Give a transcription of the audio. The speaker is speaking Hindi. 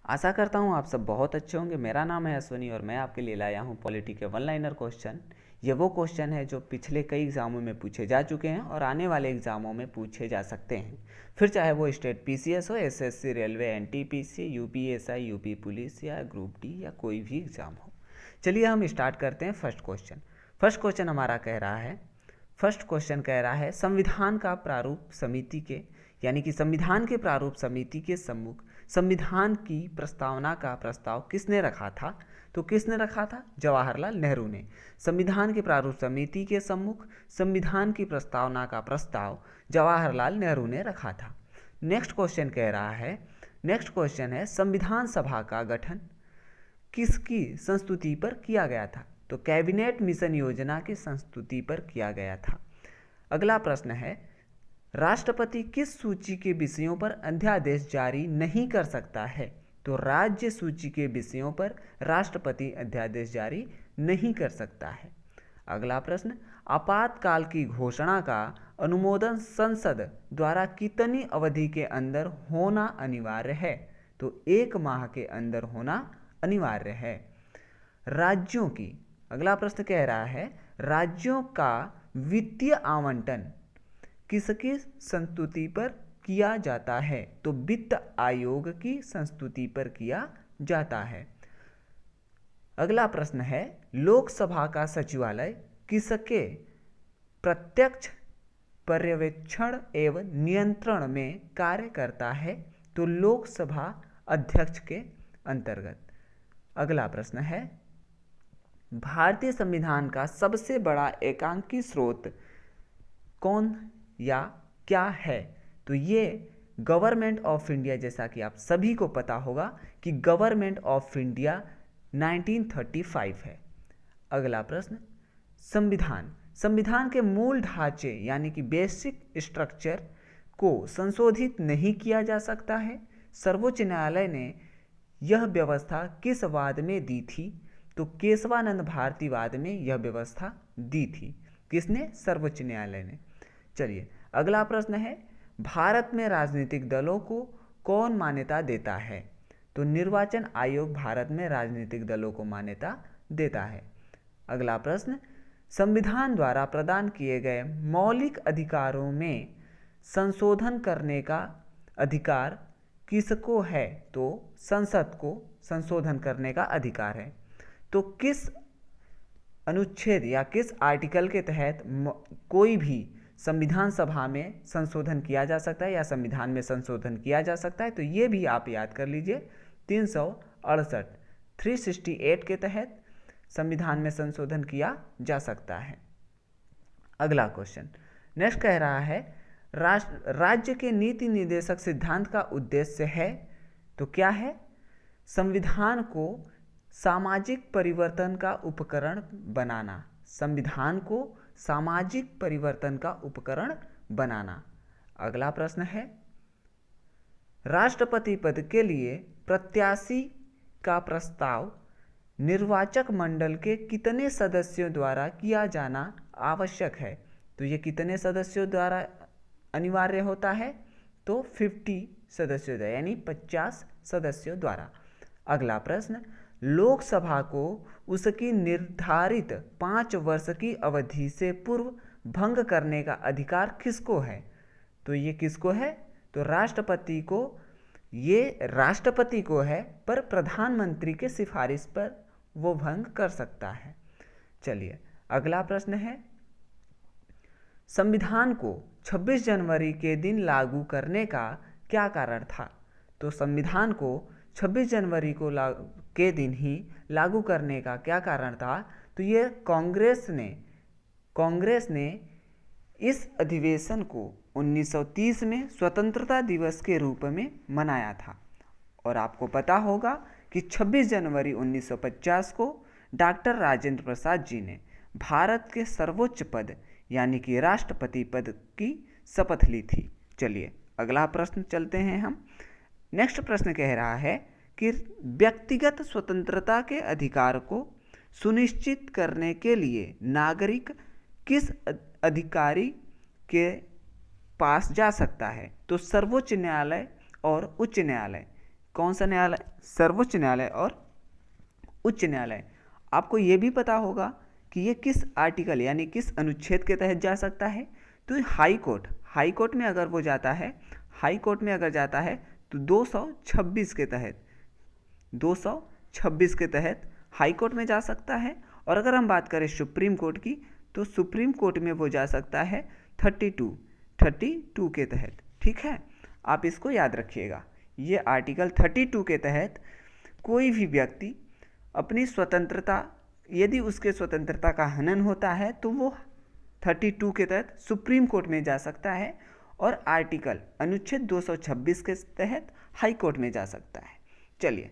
आशा करता हूँ आप सब बहुत अच्छे होंगे। मेरा नाम है अश्वनी और मैं आपके लिए लाया हूँ पॉलिटी के वन लाइनर क्वेश्चन। ये वो क्वेश्चन है जो पिछले कई एग्जामों में पूछे जा चुके हैं और आने वाले एग्जामों में पूछे जा सकते हैं, फिर चाहे वो स्टेट पीसीएस हो, SSC, railway, NTPC, UPSI, UP police या ग्रुप डी या कोई भी एग्जाम हो। चलिए हम स्टार्ट करते हैं फर्स्ट क्वेश्चन। फर्स्ट क्वेश्चन हमारा कह रहा है, फर्स्ट क्वेश्चन कह रहा है संविधान का प्रारूप समिति के यानी कि संविधान के प्रारूप समिति के सम्मुख संविधान की प्रस्तावना का प्रस्ताव किसने रखा था? तो किसने रखा था? जवाहरलाल नेहरू ने। संविधान के प्रारूप समिति के सम्मुख संविधान की प्रस्तावना का प्रस्ताव जवाहरलाल नेहरू ने रखा था। नेक्स्ट क्वेश्चन कह रहा है, नेक्स्ट क्वेश्चन है संविधान सभा का गठन किसकी संस्तुति पर किया गया था? तो कैबिनेट मिशन योजना की संस्तुति पर किया गया था। अगला प्रश्न है, राष्ट्रपति किस सूची के विषयों पर अध्यादेश जारी नहीं कर सकता है? तो राज्य सूची के विषयों पर राष्ट्रपति अध्यादेश जारी नहीं कर सकता है। अगला प्रश्न, आपातकाल की घोषणा का अनुमोदन संसद द्वारा कितनी अवधि के अंदर होना अनिवार्य है? तो 1 माह के अंदर होना अनिवार्य है। राज्यों की, अगला प्रश्न कह रहा है राज्यों का वित्तीय आवंटन किसकी संस्तुति पर किया जाता है? तो वित्त आयोग की संस्तुति पर किया जाता है। अगला प्रश्न है, लोकसभा का सचिवालय किसके प्रत्यक्ष पर्यवेक्षण एवं नियंत्रण में कार्य करता है? तो लोकसभा अध्यक्ष के अंतर्गत। अगला प्रश्न है, भारतीय संविधान का सबसे बड़ा एकांकी स्रोत कौन या क्या है? तो ये गवर्नमेंट ऑफ इंडिया, जैसा कि आप सभी को पता होगा कि गवर्नमेंट ऑफ इंडिया 1935 है। अगला प्रश्न, संविधान के मूल ढांचे यानी कि बेसिक स्ट्रक्चर को संशोधित नहीं किया जा सकता है। सर्वोच्च न्यायालय ने यह व्यवस्था किस वाद में दी थी? तो केशवानंद भारतीवाद में यह व्यवस्था दी थी। किसने? सर्वोच्च न्यायालय ने। चलिए अगला प्रश्न है, भारत में राजनीतिक दलों को कौन मान्यता देता है? तो निर्वाचन आयोग भारत में राजनीतिक दलों को मान्यता देता है। अगला प्रश्न, संविधान द्वारा प्रदान किए गए मौलिक अधिकारों में संशोधन करने का अधिकार किसको है? तो संसद को संशोधन करने का अधिकार है। तो किस अनुच्छेद या किस आर्टिकल के तहत कोई भी संविधान सभा में संशोधन किया जा सकता है या संविधान में संशोधन किया जा सकता है? तो ये भी आप याद कर लीजिए, 368 के तहत संविधान में संशोधन किया जा सकता है। अगला क्वेश्चन नेक्स्ट कह रहा है, राज्य के नीति निर्देशक सिद्धांत का उद्देश्य है, तो क्या है? संविधान को सामाजिक परिवर्तन का उपकरण बनाना। संविधान को सामाजिक परिवर्तन का उपकरण बनाना। अगला प्रश्न है, राष्ट्रपति पद के लिए प्रत्याशी का प्रस्ताव निर्वाचक मंडल के कितने सदस्यों द्वारा किया जाना आवश्यक है? तो ये कितने सदस्यों द्वारा अनिवार्य होता है? तो 50 सदस्यों द्वारा यानी 50 सदस्यों द्वारा। अगला प्रश्न, लोकसभा को उसकी निर्धारित 5 वर्ष की अवधि से पूर्व भंग करने का अधिकार किसको है? तो ये किसको है? तो राष्ट्रपति को। ये राष्ट्रपति को है, पर प्रधानमंत्री के सिफारिश पर वो भंग कर सकता है। चलिए अगला प्रश्न है, संविधान को 26 जनवरी के दिन लागू करने का क्या कारण था? तो संविधान को 26 जनवरी को के दिन ही लागू करने का क्या कारण था? तो ये कांग्रेस ने इस अधिवेशन को 1930 में स्वतंत्रता दिवस के रूप में मनाया था। और आपको पता होगा कि 26 जनवरी 1950 को डॉक्टर राजेंद्र प्रसाद जी ने भारत के सर्वोच्च पद यानी कि राष्ट्रपति पद की शपथ ली थी। चलिए अगला प्रश्न चलते हैं हम। नेक्स्ट प्रश्न कह रहा है कि व्यक्तिगत स्वतंत्रता के अधिकार को सुनिश्चित करने के लिए नागरिक किस अधिकारी के पास जा सकता है? तो सर्वोच्च न्यायालय और उच्च न्यायालय कौन सा न्यायालय? सर्वोच्च न्यायालय और उच्च न्यायालय। आपको ये भी पता होगा कि ये किस आर्टिकल यानी किस अनुच्छेद के तहत जा सकता है। तो हाई कोर्ट, हाई कोर्ट में अगर वो जाता है, हाई कोर्ट में अगर जाता है तो 226 के तहत, 226 के तहत हाई कोर्ट में जा सकता है। और अगर हम बात करें सुप्रीम कोर्ट की, तो सुप्रीम कोर्ट में वो जा सकता है 32 के तहत। ठीक है, आप इसको याद रखिएगा। ये आर्टिकल 32 के तहत कोई भी व्यक्ति अपनी स्वतंत्रता, यदि उसके स्वतंत्रता का हनन होता है तो वो 32 के तहत सुप्रीम कोर्ट में जा सकता है और आर्टिकल अनुच्छेद 226 के तहत हाई कोर्ट में जा सकता है। चलिए